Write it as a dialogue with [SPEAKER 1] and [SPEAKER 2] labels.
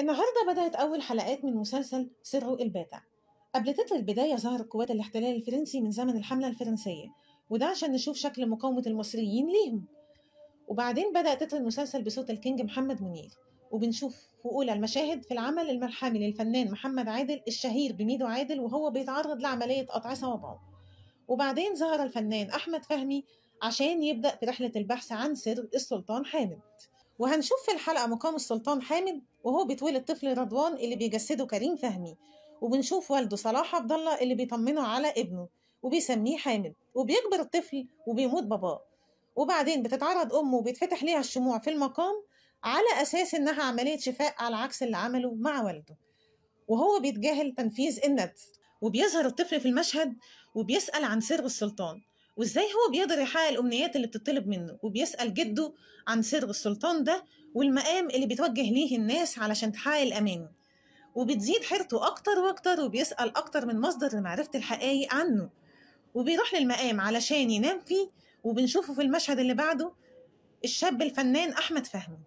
[SPEAKER 1] النهاردة بدأت أول حلقات من مسلسل سر الباتع. قبل تتر البداية ظهرت قوات الاحتلال الفرنسي من زمن الحملة الفرنسية، وده عشان نشوف شكل مقاومة المصريين ليهم. وبعدين بدأ تتر المسلسل بصوت الكينج محمد منير، وبنشوف في أولى المشاهد في العمل الملحمي للفنان محمد عادل الشهير بميدو عادل وهو بيتعرض لعملية قطع صوابعه. وبعدين ظهر الفنان أحمد فهمي عشان يبدأ في رحلة البحث عن سر السلطان حامد. وهنشوف في الحلقة مقام السلطان حامد وهو بيتولد طفل رضوان اللي بيجسده كريم فهمي، وبنشوف والده صلاح عبد الله اللي بيطمنه على ابنه وبيسميه حامد، وبيكبر الطفل وبيموت باباه. وبعدين بتتعرض أمه وبيتفتح ليها الشموع في المقام على أساس إنها عملية شفاء، على عكس اللي عمله مع والده وهو بيتجاهل تنفيذ الندب. وبيظهر الطفل في المشهد وبيسأل عن سر السلطان وإزاي هو بيقدر يحقق الأمنيات اللي بتطلب منه، وبيسأل جده عن سر السلطان ده والمقام اللي بيتوجه ليه الناس علشان تحقق الأمان. وبتزيد حيرته أكتر وأكتر وبيسأل أكتر من مصدر لمعرفة الحقائق عنه، وبيروح للمقام علشان ينام فيه. وبنشوفه في المشهد اللي بعده الشاب الفنان أحمد فهمي